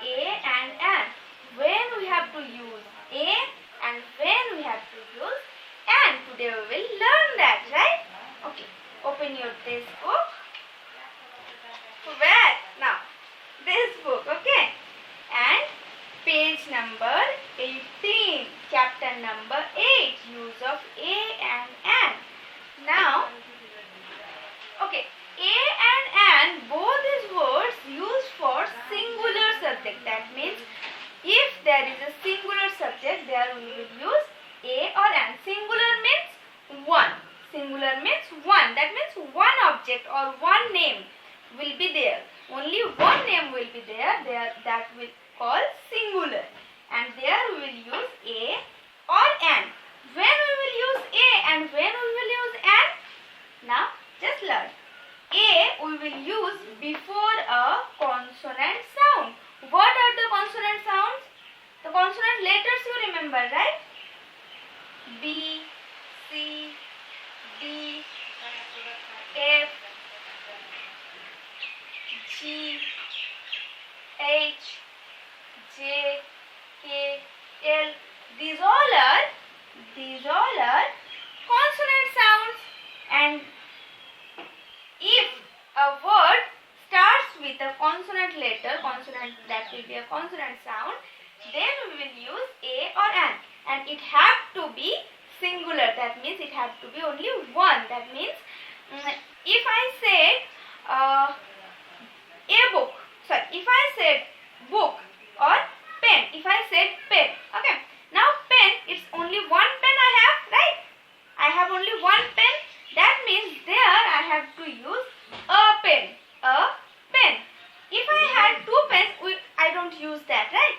A and an. When we have to use A and when we have to use and. Today we will learn that, right? Okay, open your textbook. Where? Now, this book, okay? And page number 18, chapter number 8, use of A and an. Now, okay, A and an, both these words used for singular subject. That means if there is a singular subject, there we will use A or an. Singular means one. Singular means one. That means one object or one name will be there. Only one name will be there. That will call singular. And there we will use A or an. When we will use A and when we will use an? Now just learn. A we will use before a consonant sound. What are the consonant sounds? The consonant letters you remember, right? B, C, D, F, G, H, J, K, L. These all are consonant sounds. And if a word starts with a consonant letter, that will be a consonant sound, then we will use A or an. And it has to be singular. That means it has to be only one. That means if I said a book, sorry, if I said book or pen, if I said pen, okay. Now pen, it's only one pen I have, right? I have only one pen. That means there I have to use a pen. If I had two pens, I don't use that, right?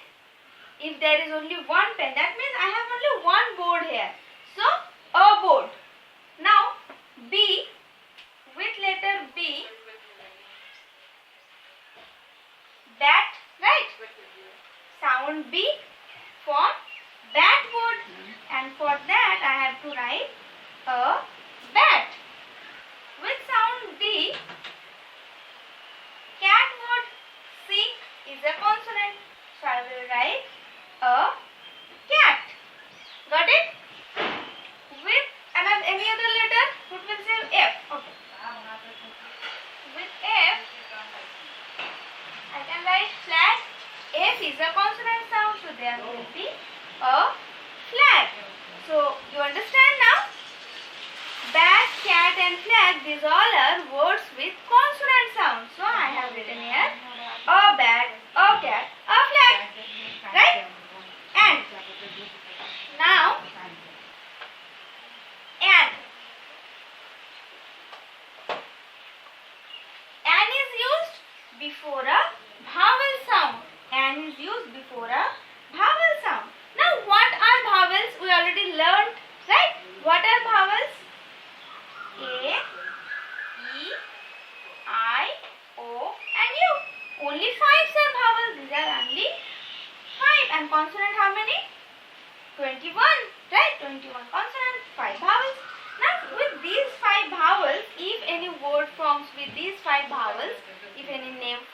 If there is only one pen, that means I have only one board here. So, a board. Now, B, with letter B, bat, right? Sound B for bat board. And for that, I have to write a bat. With sound D, cat word. C is a consonant. So I will write a cat. Got it? With any other letter, it will say F. Okay. With F, I can write flag. F is a consonant sound, so there will be a flag. So you understand now? Bat, cat and flag, these all are words with consonant sound. So I have written here a bat, a cat, a flag. Right? And now an is used before a vowel sound. An is used before a vowel sound. Now what are vowels? We already learned, right? What are vowels? A, E, I, O and U. Only 5 are vowels. These are only 5. And consonant how many? 21. Right? 21 consonants, 5 vowels. Now with these 5 vowels, if any word forms with these 5 vowels, if any name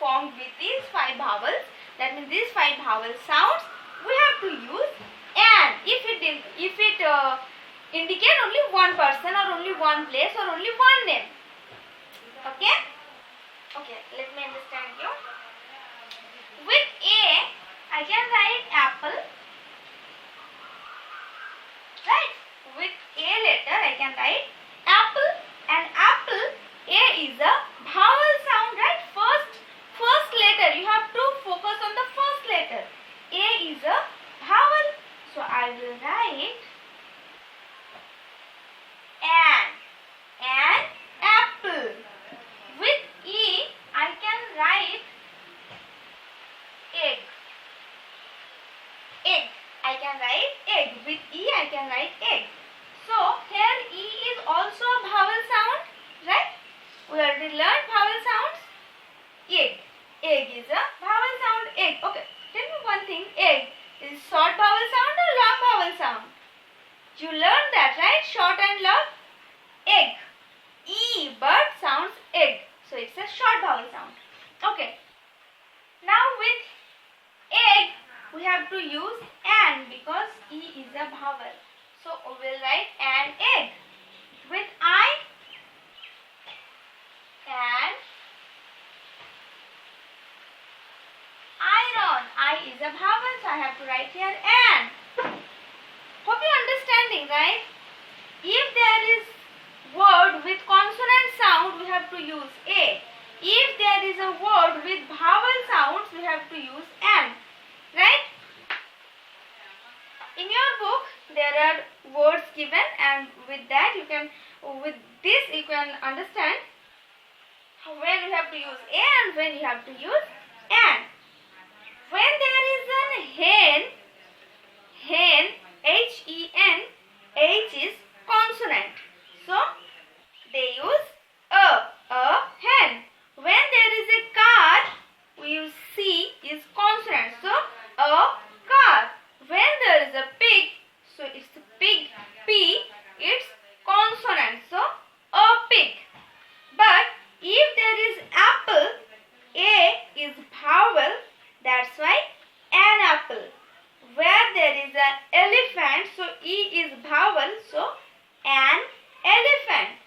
formed with these 5 vowels, that means these 5 vowel sounds, we have to use an. If it indicate only one person or only one place or only one name. Okay? Okay, let me understand you. With A, I can write apple. Right? With A letter, I can write apple. And apple, A is a vowel sound, right? First letter. You have to focus on the first letter. A is a vowel. So I will write an apple. With E, I can write egg. I can write egg. With E, I can write egg. So here E is also a vowel sound, right? We already learned vowel sounds. Egg. Egg is a vowel sound. Egg. Okay. Tell me one thing. Egg is short vowel sound or long vowel sound? You learned that, right? Short and long. Egg. E, but sounds egg. So it's a short vowel sound. Okay. Now with we have to use an because E is a vowel. So we will write an egg. With I, an iron. I is a vowel, so I have to write here an. Hope you are understanding, right? If there is word with consonant sound, we have to use a. If there is a word with vowel sounds, we have to use an. Right? In your book, there are words given, and with that you can, with this you can understand when you have to use a and when you have to use an. When there is an hen, H-E-N, H is consonant. So, they use a hen. When there is a car, we use C is consonant. So, a car. When there is a pig, so it's a pig, P, it's consonant. So, a pig. But if there is apple, A is vowel, that's why an apple. Where there is an elephant, so E is vowel, so an elephant.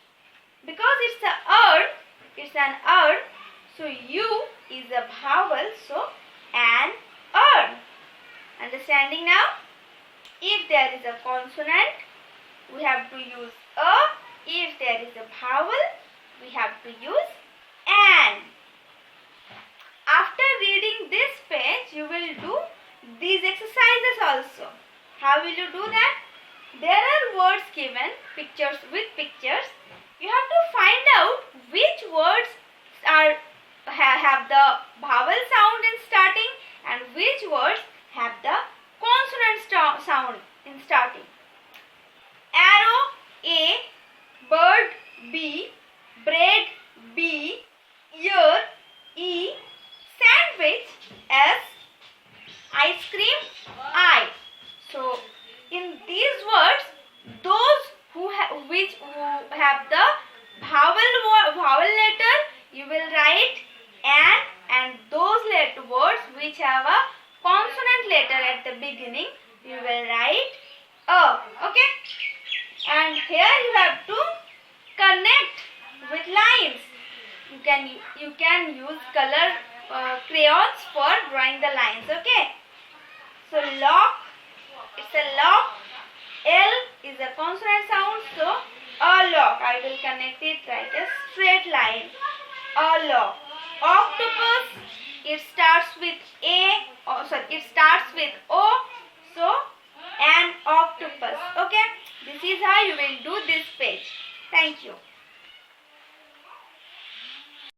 Because it's an bird, so U is a vowel, so an bird. Understanding now? If there is a consonant, we have to use a. If there is a vowel, we have to use an. After reading this page, you will do these exercises also. How will you do that? There are words given, pictures with pictures. You have to find out which words have the vowel sound in starting and which words have the consonant sound in starting. Arrow A, bird B, bread B, ear E, sandwich S, ice cream I. So in these words, those who have the vowel letter, you will write an, and those words which have a consonant letter at the beginning, you will write a. Okay? And here you have to connect with lines. You can use color crayons for drawing the lines. Okay? So lock, it's a lock. L is a consonant sound, so a lock. I will connect it like a straight line. A lock. Octopus, it starts with it starts with O, so an octopus. Okay, this is how you will do this page. Thank you.